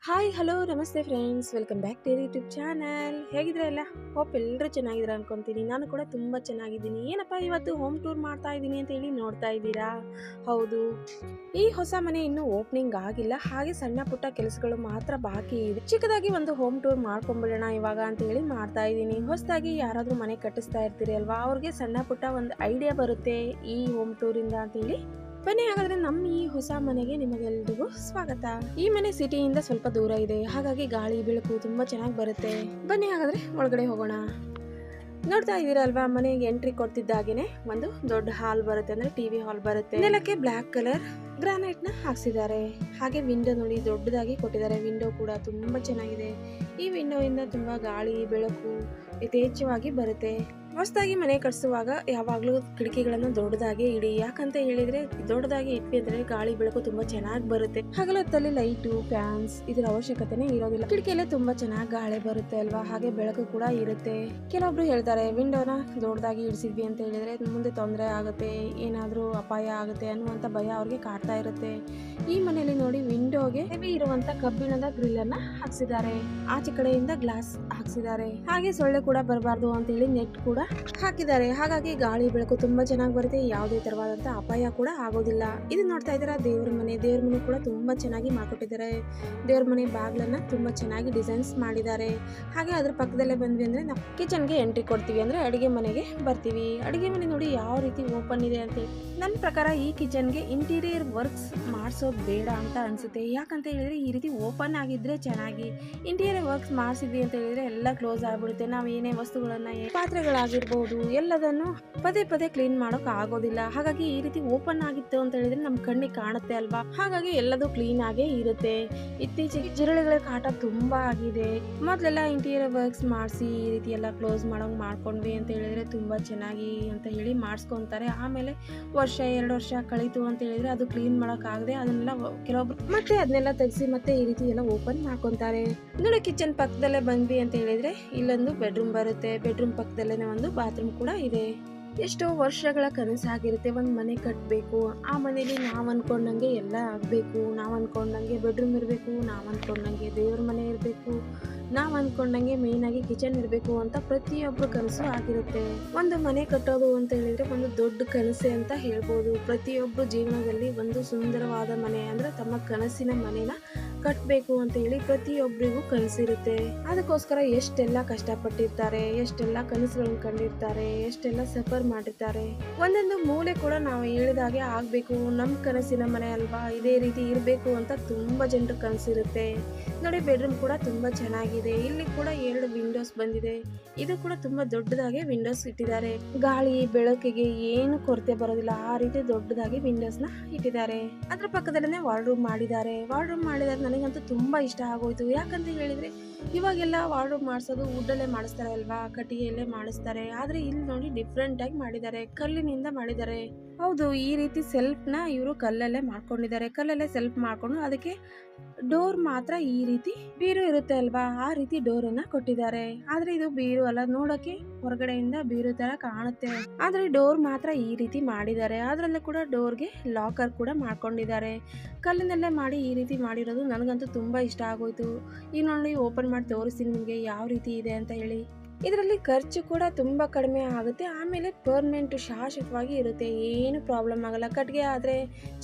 Hi hello ನಮಸ್ತೆ friends, welcome back to YouTube channel. ಹೇಗಿದ್ರೆ ಎಲ್ಲ ಹೋಪ್ ಎಲ್ಲರೂ ಚೆನ್ನಾಗಿದ್ದೀರಾ ಅನ್ಕೊಂತೀನಿ. ನಾನು ಕೂಡ ತುಂಬ ಚೆನ್ನಾಗಿದ್ದೀನಿ. ಏನಪ್ಪ ಇವತ್ತು ಹೋಮ್ ಟೂರ್ ಮಾಡ್ತಾ ಇದ್ದೀನಿ ಅಂತ ಹೇಳಿ ನೋಡ್ತಾ ಇದ್ದೀರಾ? ಹೌದು, ಈ ಹೊಸ ಮನೆ ಇನ್ನೂ ಓಪನಿಂಗ್ ಆಗಿಲ್ಲ, ಹಾಗೆ ಸಣ್ಣ ಪುಟ್ಟ ಕೆಲಸಗಳು ಮಾತ್ರ ಬಾಕಿ ಇದೆ. ಚಿಕ್ಕದಾಗಿ ಒಂದು ಹೋಮ್ ಟೂರ್ ಮಾಡ್ಕೊಂಡ್ಬಿಡೋಣ ಇವಾಗ ಅಂತ ಹೇಳಿ ಮಾಡ್ತಾ ಇದ್ದೀನಿ. ಹೊಸದಾಗಿ ಯಾರಾದರೂ ಮನೆ ಕಟ್ಟಿಸ್ತಾ ಇರ್ತೀರಿ ಅಲ್ವಾ, ಅವ್ರಿಗೆ ಸಣ್ಣ ಪುಟ್ಟ ಒಂದು ಐಡಿಯಾ ಬರುತ್ತೆ ಈ ಹೋಮ್ ಟೂರಿಂದ ಅಂತ ಹೇಳಿ. ಬನ್ನಿ ಹಾಗಾದ್ರೆ ನಮ್ಮ ಈ ಹೊಸ ಮನೆಗೆ ನಿಮಗೆಲ್ರಿಗೂ ಸ್ವಾಗತ. ಈ ಮನೆ ಸಿಟಿಯಿಂದ ಸ್ವಲ್ಪ ದೂರ ಇದೆ, ಹಾಗಾಗಿ ಗಾಳಿ ಬೆಳಕು ತುಂಬಾ ಚೆನ್ನಾಗಿ ಬರುತ್ತೆ. ಬನ್ನಿ ಹಾಗಾದ್ರೆ ಒಳಗಡೆ ಹೋಗೋಣ. ನೋಡ್ತಾ ಇದ್ದೀರಲ್ವಾ, ಮನೆಗೆ ಎಂಟ್ರಿ ಕೊಡ್ತಿದ್ದಾಗೇನೆ ಒಂದು ದೊಡ್ಡ ಹಾಲ್ ಬರುತ್ತೆ, ಅಂದ್ರೆ ಟಿವಿ ಹಾಲ್ ಬರುತ್ತೆ. ನೆಲಕ್ಕೆ ಬ್ಲಾಕ್ ಕಲರ್ ಗ್ರಾನೈಟ್ ನ ಹಾಕ್ಸಿದ್ದಾರೆ. ಹಾಗೆ ವಿಂಡೋ ನೋಡಿ ದೊಡ್ಡದಾಗಿ ಕೊಟ್ಟಿದ್ದಾರೆ. ವಿಂಡೋ ಕೂಡ ತುಂಬಾ ಚೆನ್ನಾಗಿದೆ. ಈ ವಿಂಡೋ ಇಂದ ತುಂಬಾ ಗಾಳಿ ಬೆಳಕು ಯಥೇಚ್ಛವಾಗಿ ಬರುತ್ತೆ. ಹೊಸದಾಗಿ ಮನೆ ಕಟ್ಸುವಾಗ ಯಾವಾಗ್ಲೂ ಕಿಟಕಿಗಳನ್ನ ದೊಡ್ಡದಾಗಿ ಇಡಿ. ಯಾಕಂತ ಹೇಳಿದ್ರೆ ದೊಡ್ಡದಾಗಿ ಇಟ್ವಿ ಅಂದ್ರೆ ಗಾಳಿ ಬೆಳಕು ತುಂಬಾ ಚೆನ್ನಾಗಿ ಬರುತ್ತೆ. ಹಗಲೊತ್ತಲ್ಲಿ ಲೈಟು ಫ್ಯಾನ್ಸ್ ಇದ್ರ ಅವಶ್ಯಕತೆನೇ ಇರೋದಿಲ್ಲ. ಕಿಟಕಿಯಲ್ಲೇ ತುಂಬಾ ಚೆನ್ನಾಗಿ ಗಾಳಿ ಬರುತ್ತೆ ಅಲ್ವಾ, ಹಾಗೆ ಬೆಳಕು ಕೂಡ ಇರುತ್ತೆ. ಕೆಲವೊಬ್ರು ಹೇಳ್ತಾರೆ ವಿಂಡೋನ ದೊಡ್ಡದಾಗಿ ಇಡಿಸಿದ್ವಿ ಅಂತ ಹೇಳಿದ್ರೆ ಮುಂದೆ ತೊಂದರೆ ಆಗುತ್ತೆ, ಏನಾದ್ರೂ ಅಪಾಯ ಆಗುತ್ತೆ ಅನ್ನುವಂತ ಭಯ ಅವ್ರಿಗೆ ಕಾಡ್ತಾ ಇರುತ್ತೆ. ಈ ಮನೆಯಲ್ಲಿ ನೋಡಿ ವಿಂಡೋಗೆ ಹೆವಿ ಇರುವಂತ ಕಬ್ಬಿಣದ ಗ್ರಿಲ್ ಅನ್ನ ಹಾಕ್ಸಿದ್ದಾರೆ. ಆಚೆ ಕಡೆಯಿಂದ ಗ್ಲಾಸ್ ಹಾಕ್ಸಿದ್ದಾರೆ. ಹಾಗೆ ಸೊಳ್ಳೆ ಕೂಡ ಬರಬಾರ್ದು ಅಂತ ಹೇಳಿ ನೆಟ್ ಕೂಡ ಹಾಕಿದ್ದಾರೆ. ಹಾಗಾಗಿ ಗಾಳಿ ಬೆಳಕು ತುಂಬಾ ಚೆನ್ನಾಗಿ ಬರುತ್ತೆ, ಯಾವುದೇ ತರವಾದಂತ ಅಪಾಯ ಕೂಡ ಆಗೋದಿಲ್ಲ. ಇದು ನೋಡ್ತಾ ಇದ್ದೀರಾ ದೇವ್ರ ಮನೆ. ದೇವ್ರ ಮನೆ ಕೂಡ ತುಂಬಾ ಚೆನ್ನಾಗಿ ಮಾಡ್ಕೊಟ್ಟಿದ್ದಾರೆ. ದೇವ್ರ ಮನೆ ಬಾಗ್ಲನ್ನ ತುಂಬಾ ಚೆನ್ನಾಗಿ ಡಿಸೈನ್ಸ್ ಮಾಡಿದ್ದಾರೆ. ಹಾಗೆ ಅದ್ರ ಪಕ್ಕದಲ್ಲೇ ಬಂದ್ವಿ ಅಂದ್ರೆ ನಾವು ಕಿಚನ್ಗೆ ಎಂಟ್ರಿ ಕೊಡ್ತೀವಿ, ಅಂದ್ರೆ ಅಡಿಗೆ ಮನೆಗೆ ಬರ್ತೀವಿ. ಅಡಿಗೆ ಮನೆ ನೋಡಿ ಯಾವ ರೀತಿ ಓಪನ್ ಇದೆ ಅಂತ. ನನ್ನ ಪ್ರಕಾರ ಈ ಕಿಚನ್ಗೆ ಇಂಟೀರಿಯರ್ ವರ್ಕ್ಸ್ ಮಾಡಿಸೋದು ಬೇಡ ಅಂತ ಅನ್ಸುತ್ತೆ. ಯಾಕಂತ ಹೇಳಿದ್ರೆ ಈ ರೀತಿ ಓಪನ್ ಆಗಿದ್ರೆ ಚೆನ್ನಾಗಿ. ಇಂಟೀರಿಯರ್ ವರ್ಕ್ಸ್ ಮಾಡಿಸಿದ್ವಿ ಅಂತ ಹೇಳಿದ್ರೆ ಎಲ್ಲ ಕ್ಲೋಸ್ ಆಗ್ಬಿಡುತ್ತೆ. ನಾವು ಏನೇ ವಸ್ತುಗಳನ್ನ ಪಾತ್ರೆಗಳಾಗಿರ್ಬಹುದು ಎಲ್ಲದನ್ನು ಪದೇ ಪದೇ ಕ್ಲೀನ್ ಮಾಡೋಕ್ ಆಗೋದಿಲ್ಲ. ಹಾಗಾಗಿ ಈ ರೀತಿ ಓಪನ್ ಆಗಿತ್ತು ಅಂತ ಹೇಳಿದ್ರೆ ನಮ್ ಕಣ್ಣಿಗೆ ಕಾಣುತ್ತೆ ಅಲ್ವಾ, ಹಾಗಾಗಿ ಎಲ್ಲದೂ ಕ್ಲೀನ್ ಆಗೇ ಇರುತ್ತೆ. ಇತ್ತೀಚೆಗೆ ಜಿರಳೆಗಳ ಕಾಟ ತುಂಬಾ ಆಗಿದೆ. ಮೊದ್ಲೆಲ್ಲ ಇಂಟೀರಿಯರ್ ವರ್ಕ್ಸ್ ಮಾಡಿಸಿ ಈ ರೀತಿ ಎಲ್ಲ ಕ್ಲೋಸ್ ಮಾಡೋಂಗ್ ಮಾಡ್ಕೊಂಡ್ವಿ ಅಂತ ಹೇಳಿದ್ರೆ ತುಂಬಾ ಚೆನ್ನಾಗಿ ಅಂತ ಹೇಳಿ ಮಾಡಿಸ್ಕೊಂತಾರೆ. ಆಮೇಲೆ ವರ್ಷ 2 ವರ್ಷ ಕಳೀತು ಅಂತ ಹೇಳಿದ್ರೆ ಅದು ಕ್ಲೀನ್ ಮಾಡಕ್ ಆಗದೆ ಅದನ್ನೆಲ್ಲ ಕೆಲವೊಬ್ರು ಮತ್ತೆ ಅದನ್ನೆಲ್ಲ ತೆಗೆಸಿ ಮತ್ತೆ ಈ ರೀತಿ ಎಲ್ಲ ಓಪನ್ ಮಾಡ್ಕೊಂತಾರೆ. ನೋಡಿ ಕಿಚನ್ ಪಕ್ಕದಲ್ಲೇ ಬಂದ್ವಿ ಅಂತ ಹೇಳಿದ್ರೆ ಇಲ್ಲೊಂದು ಬೆಡ್ರೂಮ್ ಬರುತ್ತೆ. ಬೆಡ್ರೂಮ್ ಪಕ್ಕದಲ್ಲೇನೆ ಒಂದು ಬಾತ್ರೂಮ್ ಕೂಡ ಇದೆ. ಎಷ್ಟೋ ವರ್ಷಗಳ ಕನಸಾಗಿರುತ್ತೆ ಒಂದ್ ಮನೆ ಕಟ್ಬೇಕು, ಆ ಮನೇಲಿ ನಾವ್ ಅನ್ಕೊಂಡಂಗೆ ಎಲ್ಲ ಆಗ್ಬೇಕು, ನಾವ್ ಅನ್ಕೊಂಡಂಗೆ ಬೆಡ್ರೂಮ್ ಇರ್ಬೇಕು, ನಾವ್ ಅನ್ಕೊಂಡಂಗೆ ದೇವ್ರ ಮನೆ ಇರ್ಬೇಕು, ನಾವ್ ಅನ್ಕೊಂಡಂಗೆ ಮೇನ್ ಆಗಿ ಕಿಚನ್ ಇರ್ಬೇಕು ಅಂತ ಪ್ರತಿಯೊಬ್ರು ಕನಸು ಆಗಿರುತ್ತೆ. ಒಂದು ಮನೆ ಕಟ್ಟೋದು ಅಂತ ಹೇಳಿದ್ರೆ ಒಂದು ದೊಡ್ಡ ಕನಸೆ ಅಂತ ಹೇಳ್ಬೋದು. ಪ್ರತಿಯೊಬ್ರು ಜೀವನದಲ್ಲಿ ಒಂದು ಸುಂದರವಾದ ಮನೆ ಅಂದ್ರೆ ತಮ್ಮ ಕನಸಿನ ಮನೆನ ಕಟ್ಬೇಕು ಅಂತ ಹೇಳಿ ಪ್ರತಿಯೊಬ್ಬರಿಗೂ ಕನಸಿರುತ್ತೆ. ಅದಕ್ಕೋಸ್ಕರ ಎಷ್ಟೆಲ್ಲ ಕಷ್ಟಪಟ್ಟಿರ್ತಾರೆ, ಎಷ್ಟೆಲ್ಲ ಕನಸುಗಳನ್ನ ಕಂಡಿರ್ತಾರೆ, ಎಷ್ಟೆಲ್ಲ ಸಫರ್ ಮಾಡಿರ್ತಾರೆ. ಒಂದೊಂದು ಮೂಲೆ ಕೂಡ ನಾವು ಹೇಳಿದಾಗೆ ಆಗ್ಬೇಕು, ನಮ್ ಕನಸಿನ ಮನೆ ಅಲ್ವಾ, ಇದೇ ರೀತಿ ಇರ್ಬೇಕು ಅಂತ ತುಂಬಾ ಜನರು ಕನಸಿರುತ್ತೆ. ನೋಡಿ ಬೆಡ್ರೂಮ್ ಕೂಡ ತುಂಬಾ ಚೆನ್ನಾಗಿದೆ. ಇಲ್ಲಿ ಕೂಡ 2 ವಿಂಡೋಸ್ ಬಂದಿದೆ. ಇದು ಕೂಡ ತುಂಬಾ ದೊಡ್ಡದಾಗಿ ವಿಂಡೋಸ್ ಇಟ್ಟಿದ್ದಾರೆ. ಗಾಳಿ ಬೆಳಕಿಗೆ ಏನು ಕೊರತೆ ಬರೋದಿಲ್ಲ, ಆ ರೀತಿ ದೊಡ್ಡದಾಗಿ ವಿಂಡೋಸ್ ನ ಇಟ್ಟಿದ್ದಾರೆ. ಅದ್ರ ಪಕ್ಕದಲ್ಲೇ ವಾರ್ಡ್ರೂಮ್ ಮಾಡಿದ್ದಾರೆ. ವಾರ್ಡ್ರೂಮ್ ಮಾಡಿದಾಗ ನನಗಂತೂ ತುಂಬಾ ಇಷ್ಟ ಆಗೋಯ್ತು. ಯಾಕಂತ ಹೇಳಿದ್ರೆ ಇವಾಗೆಲ್ಲ ವಾರ್ಡ್ರೂಮ್ ಮಾಡಿಸೋದು ವುಡ್ಡಲ್ಲೇ ಮಾಡಿಸ್ತಾರೆ ಅಲ್ವಾ, ಕಟ್ಟಿಗೆಯಲ್ಲೇ ಮಾಡಿಸ್ತಾರೆ. ಆದ್ರೆ ಇಲ್ಲಿ ನೋಡಿ ಡಿಫ್ರೆಂಟ್ ಆಗಿ ಮಾಡಿದ್ದಾರೆ, ಕಲ್ಲಿನಿಂದ ಮಾಡಿದ್ದಾರೆ. ಹೌದು, ಈ ರೀತಿ ಸೆಲ್ಫ್ ನ ಇವರು ಕಲ್ಲಲ್ಲೇ ಮಾಡ್ಕೊಂಡಿದ್ದಾರೆ. ಕಲ್ಲಲ್ಲೇ ಸೆಲ್ಫ್ ಮಾಡ್ಕೊಂಡು ಅದಕ್ಕೆ ಡೋರ್ ಮಾತ್ರ ಈ ರೀತಿ ಬೀರು ಇರುತ್ತೆ ಅಲ್ವಾ, ಆ ರೀತಿ ಡೋರ್ ಅನ್ನ ಕೊಟ್ಟಿದ್ದಾರೆ. ಆದ್ರೆ ಇದು ಬೀರು ಅಲ್ಲ, ನೋಡಕ್ಕೆ ಹೊರಗಡೆಯಿಂದ ಬೀರು ತರ ಕಾಣುತ್ತೆ, ಆದ್ರೆ ಡೋರ್ ಮಾತ್ರ ಈ ರೀತಿ ಮಾಡಿದ್ದಾರೆ. ಅದ್ರಲ್ಲೂ ಕೂಡ ಡೋರ್ಗೆ ಲಾಕರ್ ಕೂಡ ಮಾಡ್ಕೊಂಡಿದ್ದಾರೆ. ಕಲ್ಲಿನಲ್ಲೇ ಮಾಡಿ ಈ ರೀತಿ ಮಾಡಿರೋದು ನನಗಂತೂ ತುಂಬಾ ಇಷ್ಟ ಆಗೋಯ್ತು. ಈಗ ನೋಡಿ ಓಪನ್ ಮಾಡಿ ತೋರಿಸ್ತೀನಿ ನಿಮ್ಗೆ ಯಾವ ರೀತಿ ಇದೆ ಅಂತ ಹೇಳಿ. ಇದರಲ್ಲಿ ಖರ್ಚು ಕೂಡ ತುಂಬಾ ಕಡಿಮೆ ಆಗುತ್ತೆ. ಆಮೇಲೆ ಪರ್ಮನೆಂಟ್ ಶಾಶ್ವತವಾಗಿ ಇರುತ್ತೆ, ಏನು ಪ್ರಾಬ್ಲಮ್ ಆಗಲ್ಲ. ಕಟ್ಟಿಗೆ ಆದ್ರೆ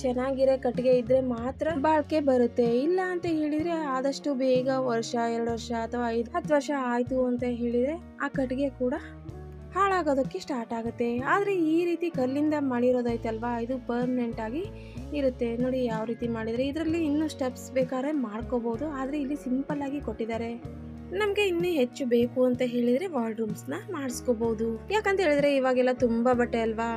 ಚೆನ್ನಾಗಿರೋ ಕಟ್ಟಿಗೆ ಇದ್ರೆ ಮಾತ್ರ ಬಾಳ್ಕೆ ಬರುತ್ತೆ. ಇಲ್ಲ ಅಂತ ಹೇಳಿದ್ರೆ ಆದಷ್ಟು ಬೇಗ ವರ್ಷ 2 ವರ್ಷ ಅಥವಾ 5-10 ವರ್ಷ ಆಯ್ತು ಅಂತ ಹೇಳಿದ್ರೆ ಆ ಕಟ್ಟಿಗೆ ಕೂಡ ಹಾಳಾಗೋದಕ್ಕೆ ಸ್ಟಾರ್ಟ್ ಆಗುತ್ತೆ. ಆದ್ರೆ ಈ ರೀತಿ ಕಲ್ಲಿಂದ ಮಾಡಿರೋದೈತಲ್ವಾ, ಇದು ಪರ್ಮನೆಂಟ್ ಆಗಿ ಇರುತ್ತೆ. ನೋಡಿ ಯಾವ ರೀತಿ ಮಾಡಿದ್ರೆ. ಇದರಲ್ಲಿ ಇನ್ನೂ ಸ್ಟೆಪ್ಸ್ ಬೇಕಾದ್ರೆ ಮಾಡ್ಕೋಬಹುದು, ಆದ್ರೆ ಇಲ್ಲಿ ಸಿಂಪಲ್ ಆಗಿ ಕೊಟ್ಟಿದ್ದಾರೆ. ನಮ್ಗೆ ಇನ್ನೂ ಹೆಚ್ಚು ಬೇಕು ಅಂತ ಹೇಳಿದ್ರೆ ವಾರ್ಡ್ರೂಮ್ಸ್ ನ ಮಾಡಿಸ್ಕೋಬಹುದು. ಯಾಕಂತ ಹೇಳಿದ್ರೆ ಇವಾಗೆಲ್ಲ ತುಂಬಾ ಬಟ್ಟೆ ಅಲ್ವಾ,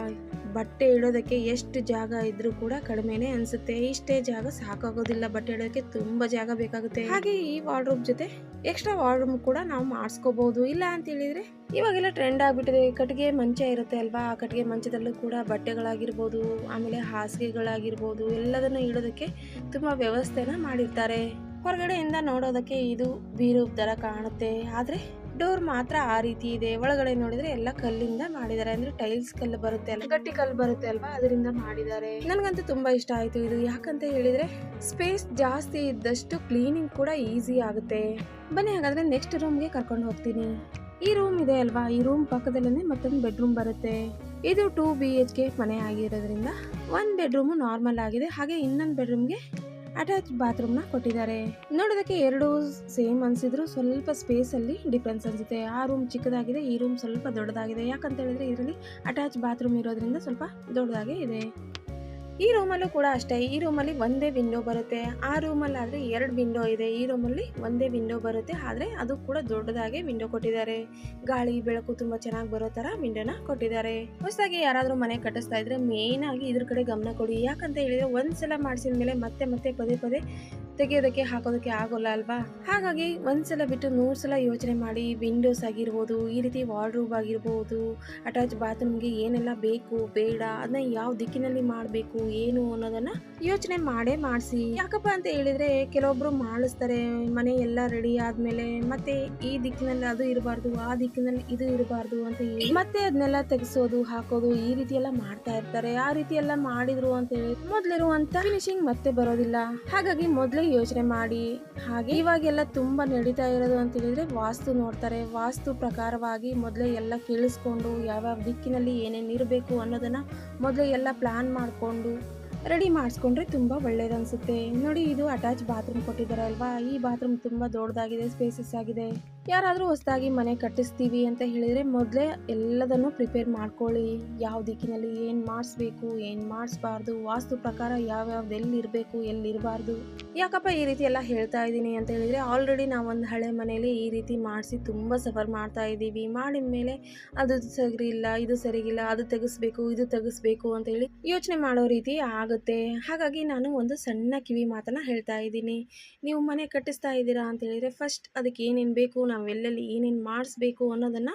ಬಟ್ಟೆ ಇಡೋದಕ್ಕೆ ಎಷ್ಟು ಜಾಗ ಇದ್ರೂ ಕೂಡ ಕಡಿಮೆನೆ ಅನ್ಸುತ್ತೆ. ಇಷ್ಟೇ ಜಾಗ ಸಾಕಾಗೋದಿಲ್ಲ, ಬಟ್ಟೆ ಇಡೋದಕ್ಕೆ ತುಂಬಾ ಜಾಗ ಬೇಕಾಗುತ್ತೆ. ಹಾಗೆ ಈ ವಾರ್ಡ್ರೂಮ್ ಜೊತೆ ಎಕ್ಸ್ಟ್ರಾ ವಾರ್ಡ್ರೂಮ್ ಕೂಡ ನಾವು ಮಾಡಿಸ್ಕೋಬಹುದು. ಇಲ್ಲ ಅಂತ ಹೇಳಿದ್ರೆ ಇವಾಗೆಲ್ಲ ಟ್ರೆಂಡ್ ಆಗ್ಬಿಟ್ಟಿದೆ, ಕಟ್ಟಿಗೆ ಮಂಚ ಇರುತ್ತೆ ಅಲ್ವಾ, ಆ ಕಟ್ಟಿಗೆ ಮಂಚದಲ್ಲೂ ಕೂಡ ಬಟ್ಟೆಗಳಾಗಿರ್ಬೋದು, ಆಮೇಲೆ ಹಾಸಿಗೆಗಳಾಗಿರ್ಬೋದು ಎಲ್ಲದನ್ನ ಇಡೋದಕ್ಕೆ ತುಂಬಾ ವ್ಯವಸ್ಥೆನ ಮಾಡಿರ್ತಾರೆ. ಹೊರಗಡೆಯಿಂದ ನೋಡೋದಕ್ಕೆ ಇದು ಬೀರು ತರ ಕಾಣುತ್ತೆ, ಆದ್ರೆ ಡೋರ್ ಮಾತ್ರ ಆ ರೀತಿ ಇದೆ. ಒಳಗಡೆ ನೋಡಿದ್ರೆ ಎಲ್ಲ ಕಲ್ಲಿಂದ ಮಾಡಿದ್ದಾರೆ. ಅಂದ್ರೆ ಟೈಲ್ಸ್ ಕಲ್ಲು ಬರುತ್ತೆ ಅಲ್ಲ, ಗಟ್ಟಿ ಕಲ್ಲು ಬರುತ್ತೆ ಅಲ್ವಾ, ಅದರಿಂದ ಮಾಡಿದ್ದಾರೆ. ನನಗಂತೂ ತುಂಬಾ ಇಷ್ಟ ಆಯ್ತು ಇದು. ಯಾಕಂತ ಹೇಳಿದ್ರೆ ಸ್ಪೇಸ್ ಜಾಸ್ತಿ ಇದ್ದಷ್ಟು ಕ್ಲೀನಿಂಗ್ ಕೂಡ ಈಸಿ ಆಗುತ್ತೆ. ಬನ್ನಿ ಹಾಗಾದ್ರೆ ನೆಕ್ಸ್ಟ್ ರೂಮ್ಗೆ ಕರ್ಕೊಂಡು ಹೋಗ್ತೀನಿ. ಈ ರೂಮ್ ಇದೆ ಅಲ್ವಾ, ಈ ರೂಮ್ ಪಕ್ಕದಲ್ಲೇ ಮತ್ತೊಂದು ಬೆಡ್ರೂಮ್ ಬರುತ್ತೆ. ಇದು 2 BHK ಮನೆ ಆಗಿರೋದ್ರಿಂದ ಒಂದು ಬೆಡ್ರೂಮ್ ನಾರ್ಮಲ್ ಆಗಿದೆ, ಹಾಗೆ ಇನ್ನೊಂದು ಬೆಡ್ರೂಮ್ಗೆ ಅಟ್ಯಾಚ್ ಬಾತ್ರೂಮ್ನ ಕೊಟ್ಟಿದ್ದಾರೆ. ನೋಡೋದಕ್ಕೆ ಎರಡು ಸೇಮ್ ಅನ್ಸಿದ್ರು ಸ್ವಲ್ಪ ಸ್ಪೇಸ್ ಅಲ್ಲಿ ಡಿಫ್ರೆನ್ಸ್ ಅನ್ಸುತ್ತೆ. ಆ ರೂಮ್ ಚಿಕ್ಕದಾಗಿದೆ, ಈ ರೂಮ್ ಸ್ವಲ್ಪ ದೊಡ್ಡದಾಗಿದೆ. ಯಾಕಂತ ಹೇಳಿದ್ರೆ ಇದರಲ್ಲಿ ಅಟ್ಯಾಚ್ ಬಾತ್ರೂಮ್ ಇರೋದ್ರಿಂದ ಸ್ವಲ್ಪ ದೊಡ್ಡದಾಗೆ ಇದೆ. ಈ ರೂಮಲ್ಲೂ ಕೂಡ ಅಷ್ಟೇ, ಈ ರೂಮಲ್ಲಿ ಒಂದೇ ವಿಂಡೋ ಬರುತ್ತೆ. ಆ ರೂಮಲ್ಲಿ ಆದರೆ 2 ವಿಂಡೋ ಇದೆ. ಈ ರೂಮಲ್ಲಿ ಒಂದೇ ವಿಂಡೋ ಬರುತ್ತೆ, ಆದರೆ ಅದು ಕೂಡ ದೊಡ್ಡದಾಗಿ ವಿಂಡೋ ಕೊಟ್ಟಿದ್ದಾರೆ. ಗಾಳಿ ಬೆಳಕು ತುಂಬಾ ಚೆನ್ನಾಗಿ ಬರೋ ತರ ವಿಂಡೋನ ಕೊಟ್ಟಿದ್ದಾರೆ. ಹೊಸದಾಗಿ ಯಾರಾದ್ರೂ ಮನೆ ಕಟ್ಟಿಸ್ತಾ ಇದ್ರೆ ಮೇನ್ ಆಗಿ ಇದ್ರ ಕಡೆ ಗಮನ ಕೊಡಿ. ಯಾಕಂತ ಹೇಳಿದ್ರೆ ಒಂದ್ಸಲ ಮಾಡಿಸಿದ ಮೇಲೆ ಮತ್ತೆ ಮತ್ತೆ ಪದೇ ಪದೇ ತೆಗೆಯೋದಕ್ಕೆ ಹಾಕೋದಕ್ಕೆ ಆಗೋಲ್ಲ ಅಲ್ವಾ. ಹಾಗಾಗಿ ಒಂದ್ಸಲ ಬಿಟ್ಟು 100 ಸಲ ಯೋಚನೆ ಮಾಡಿ. ವಿಂಡೋಸ್ ಆಗಿರ್ಬೋದು, ಈ ರೀತಿ ವಾರ್ಡ್ರೋಬ್ ಆಗಿರ್ಬೋದು, ಅಟ್ಯಾಚ್ ಬಾತ್ರೂಮ್ಗೆ ಏನೆಲ್ಲ ಬೇಕು ಬೇಡ, ಅದನ್ನ ಯಾವ ದಿಕ್ಕಿನಲ್ಲಿ ಮಾಡಬೇಕು ಏನು ಅನ್ನೋದನ್ನ ಯೋಚನೆ ಮಾಡೇ ಮಾಡಿಸಿ. ಯಾಕಪ್ಪ ಅಂತ ಹೇಳಿದ್ರೆ ಕೆಲವೊಬ್ರು ಮಾಡಿಸ್ತಾರೆ ಮನೆ ಎಲ್ಲ ರೆಡಿ ಆದ್ಮೇಲೆ, ಮತ್ತೆ ಈ ದಿಕ್ಕಿನಲ್ಲಿ ಅದು ಇರಬಾರ್ದು, ಆ ದಿಕ್ಕಿನಲ್ಲಿ ಇದು ಇರಬಾರ್ದು ಅಂತ ಹೇಳಿ ಮತ್ತೆ ಅದನ್ನೆಲ್ಲ ತೆಗೆಸೋದು ಹಾಕೋದು ಈ ರೀತಿ ಎಲ್ಲ ಮಾಡ್ತಾ ಇರ್ತಾರೆ. ಆ ರೀತಿ ಎಲ್ಲ ಮಾಡಿದ್ರು ಅಂತ ಹೇಳಿ ಮೊದ್ಲಿರುವಂತ ಫಿನಿಶಿಂಗ್ ಮತ್ತೆ ಬರೋದಿಲ್ಲ. ಹಾಗಾಗಿ ಮೊದ್ಲೇ ಯೋಚನೆ ಮಾಡಿ. ಹಾಗೆ ಇವಾಗೆಲ್ಲ ತುಂಬಾ ನಡೀತಾ ಇರೋದು ಅಂತ ಹೇಳಿದ್ರೆ ವಾಸ್ತು ನೋಡ್ತಾರೆ. ವಾಸ್ತು ಪ್ರಕಾರವಾಗಿ ಮೊದಲೇ ಎಲ್ಲ ಕೇಳಿಸ್ಕೊಂಡು ಯಾವ್ಯಾವ ದಿಕ್ಕಿನಲ್ಲಿ ಏನೇನು ಇರಬೇಕು ಅನ್ನೋದನ್ನ ಮೊದಲೇ ಎಲ್ಲ ಪ್ಲಾನ್ ಮಾಡಿಕೊಂಡು ರೆಡಿ ಮಾಡಿಸ್ಕೊಂಡ್ರೆ ತುಂಬ ಒಳ್ಳೇದನ್ಸುತ್ತೆ. ನೋಡಿ, ಇದು ಅಟ್ಯಾಚ್ ಬಾತ್ರೂಮ್ ಕೊಟ್ಟಿದ್ದಾರೆ ಅಲ್ವಾ. ಈ ಬಾತ್ರೂಮ್ ತುಂಬ ದೊಡ್ಡದಾಗಿದೆ, ಸ್ಪೇಸಸ್ ಆಗಿದೆ. ಯಾರಾದರೂ ಹೊಸದಾಗಿ ಮನೆ ಕಟ್ಟಿಸ್ತೀವಿ ಅಂತ ಹೇಳಿದರೆ ಮೊದಲೇ ಎಲ್ಲದನ್ನು ಪ್ರಿಪೇರ್ ಮಾಡ್ಕೊಳ್ಳಿ. ಯಾವ ದಿಕ್ಕಿನಲ್ಲಿ ಏನು ಮಾಡಿಸ್ಬೇಕು, ಏನು ಮಾಡಿಸ್ಬಾರ್ದು, ವಾಸ್ತು ಪ್ರಕಾರ ಯಾವ್ಯಾವ್ದು ಎಲ್ಲಿರಬೇಕು ಎಲ್ಲಿರಬಾರ್ದು. ಯಾಕಪ್ಪ ಈ ರೀತಿ ಎಲ್ಲ ಹೇಳ್ತಾ ಇದ್ದೀನಿ ಅಂತ ಹೇಳಿದರೆ, ಆಲ್ರೆಡಿ ನಾವೊಂದು ಹಳೆ ಮನೆಯಲ್ಲಿ ಈ ರೀತಿ ಮಾಡಿಸಿ ತುಂಬ ಸಫರ್ ಮಾಡ್ತಾ ಇದ್ದೀವಿ. ಮಾಡಿದ ಮೇಲೆ ಅದು ಸರಿ ಇಲ್ಲ, ಇದು ಸರಿಗಿಲ್ಲ, ಅದು ತೆಗಿಸ್ಬೇಕು, ಇದು ತೆಗಿಸ್ಬೇಕು ಅಂತ ಹೇಳಿ ಯೋಚನೆ ಮಾಡೋ ರೀತಿ ಆಗುತ್ತೆ. ಹಾಗಾಗಿ ನಾನು ಒಂದು ಸಣ್ಣ ಕಿವಿ ಮಾತನ್ನ ಹೇಳ್ತಾ ಇದ್ದೀನಿ. ನೀವು ಮನೆ ಕಟ್ಟಿಸ್ತಾ ಇದ್ದೀರಾ ಅಂತ ಹೇಳಿದರೆ ಫಸ್ಟ್ ಅದಕ್ಕೆ ಏನೇನು ಬೇಕು, ನಾವು ಎಲ್ಲೆಲ್ಲಿ ಏನೇನು ಮಾಡಿಸ್ಬೇಕು ಅನ್ನೋದನ್ನು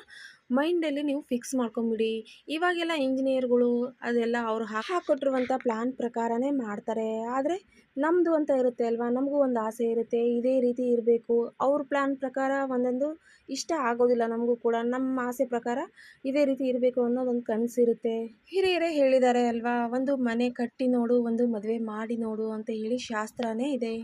ಮೈಂಡಲ್ಲಿ ನೀವು ಫಿಕ್ಸ್ ಮಾಡ್ಕೊಂಬಿಡಿ. ಇವಾಗೆಲ್ಲ ಇಂಜಿನಿಯರ್ಗಳು ಅದೆಲ್ಲ ಅವ್ರು ಹಾಕೊಟ್ಟಿರುವಂಥ ಪ್ಲ್ಯಾನ್ ಪ್ರಕಾರನೇ ಮಾಡ್ತಾರೆ. ಆದರೆ ನಮ್ಮದು ಅಂತ ಇರುತ್ತೆ ಅಲ್ವಾ, ನಮಗೂ ಒಂದು ಆಸೆ ಇರುತ್ತೆ ಇದೇ ರೀತಿ ಇರಬೇಕು. ಅವ್ರ ಪ್ಲ್ಯಾನ್ ಪ್ರಕಾರ ಒಂದೊಂದು ಇಷ್ಟ ಆಗೋದಿಲ್ಲ ನಮಗೂ ಕೂಡ. ನಮ್ಮ ಆಸೆ ಪ್ರಕಾರ ಇದೇ ರೀತಿ ಇರಬೇಕು ಅನ್ನೋದೊಂದು ಕನಸಿರುತ್ತೆ. ಹಿರಿಯರೇ ಹೇಳಿದ್ದಾರೆ ಅಲ್ವಾ, ಒಂದು ಮನೆ ಕಟ್ಟಿ ನೋಡು, ಒಂದು ಮದುವೆ ಮಾಡಿ ನೋಡು ಅಂತ ಹೇಳಿ ಶಾಸ್ತ್ರನೇ ಇದೆ.